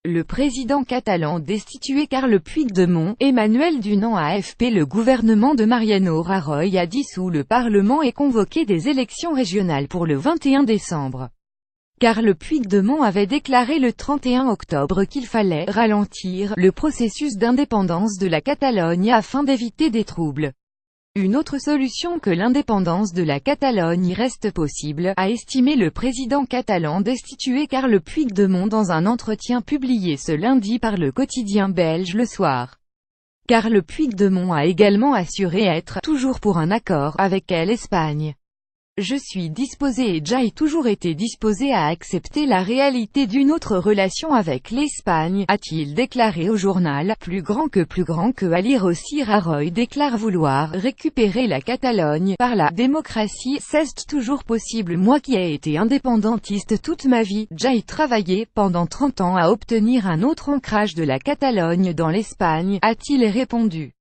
Le président catalan destitué Carles Puigdemont, Emmanuel Dunant AFP. Le gouvernement de Mariano Rajoy a dissous le Parlement et convoqué des élections régionales pour le 21 décembre. Carles Puigdemont avait déclaré le 31 octobre qu'il fallait « ralentir » le processus d'indépendance de la Catalogne afin d'éviter des troubles. Une autre solution que l'indépendance de la Catalogne reste possible, a estimé le président catalan destitué Carles Puigdemont dans un entretien publié ce lundi par le quotidien belge Le Soir. Carles Puigdemont a également assuré être « toujours pour un accord » avec l'Espagne. Je suis disposé et j'ai toujours été disposé à accepter la réalité d'une autre relation avec l'Espagne, a-t-il déclaré au journal. Plus grand que à lire aussi. Rajoy déclare vouloir récupérer la Catalogne par la démocratie. C'est toujours possible. Moi qui ai été indépendantiste toute ma vie, j'ai travaillé pendant 30 ans à obtenir un autre ancrage de la Catalogne dans l'Espagne, a-t-il répondu.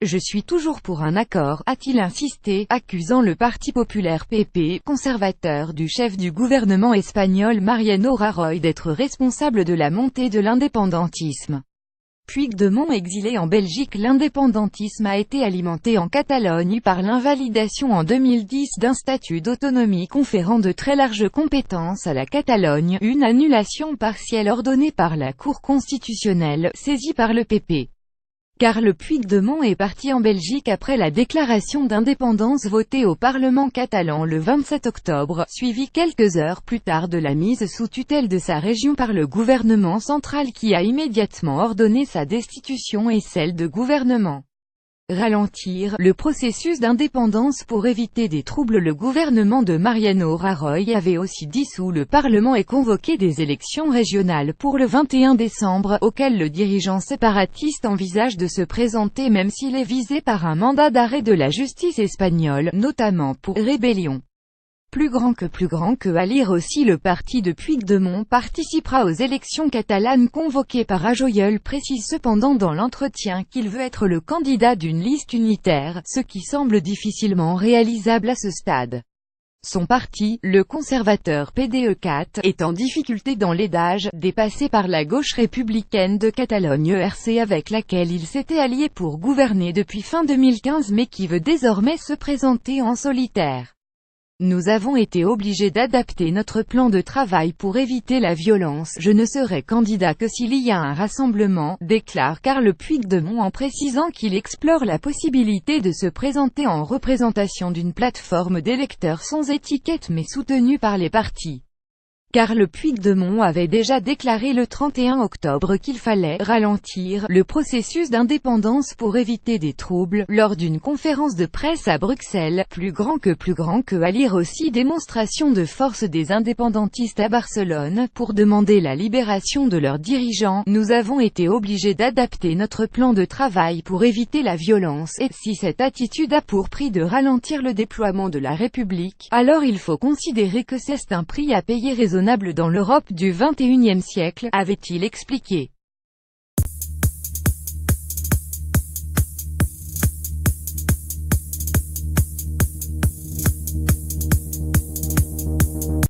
Je suis toujours pour un accord, a-t-il insisté, accusant le Parti populaire PP, conservateur du chef du gouvernement espagnol Mariano Rajoy d'être responsable de la montée de l'indépendantisme. Puigdemont exilé en Belgique. L'indépendantisme a été alimenté en Catalogne par l'invalidation en 2010 d'un statut d'autonomie conférant de très larges compétences à la Catalogne, une annulation partielle ordonnée par la Cour constitutionnelle, saisie par le PP. Carles Puigdemont est parti en Belgique après la déclaration d'indépendance votée au Parlement catalan le 27 octobre, suivie quelques heures plus tard de la mise sous tutelle de sa région par le gouvernement central qui a immédiatement ordonné sa destitution et celle de gouvernement. Ralentir le processus d'indépendance pour éviter des troubles. Le gouvernement de Mariano Rajoy avait aussi dissous le Parlement et convoqué des élections régionales pour le 21 décembre, auxquelles le dirigeant séparatiste envisage de se présenter même s'il est visé par un mandat d'arrêt de la justice espagnole, notamment pour rébellion. Plus grand que à lire aussi. Le parti de Puigdemont participera aux élections catalanes convoquées par Rajoy. Précise cependant dans l'entretien qu'il veut être le candidat d'une liste unitaire, ce qui semble difficilement réalisable à ce stade. Son parti, le conservateur PDE4, est en difficulté dans l'aidage, dépassé par la gauche républicaine de Catalogne ERC avec laquelle il s'était allié pour gouverner depuis fin 2015 mais qui veut désormais se présenter en solitaire. Nous avons été obligés d'adapter notre plan de travail pour éviter la violence. Je ne serai candidat que s'il y a un rassemblement, déclare Carles Puigdemont en précisant qu'il explore la possibilité de se présenter en représentation d'une plateforme d'électeurs sans étiquette mais soutenue par les partis. Carles Puigdemont avait déjà déclaré le 31 octobre qu'il fallait « ralentir » le processus d'indépendance pour éviter des troubles, lors d'une conférence de presse à Bruxelles. Plus grand que à lire aussi. Démonstration de force des indépendantistes à Barcelone, pour demander la libération de leurs dirigeants. Nous avons été obligés d'adapter notre plan de travail pour éviter la violence, et si cette attitude a pour prix de ralentir le déploiement de la République, alors il faut considérer que c'est un prix à payer raisonnable dans l'Europe du XXIe siècle, avait-il expliqué.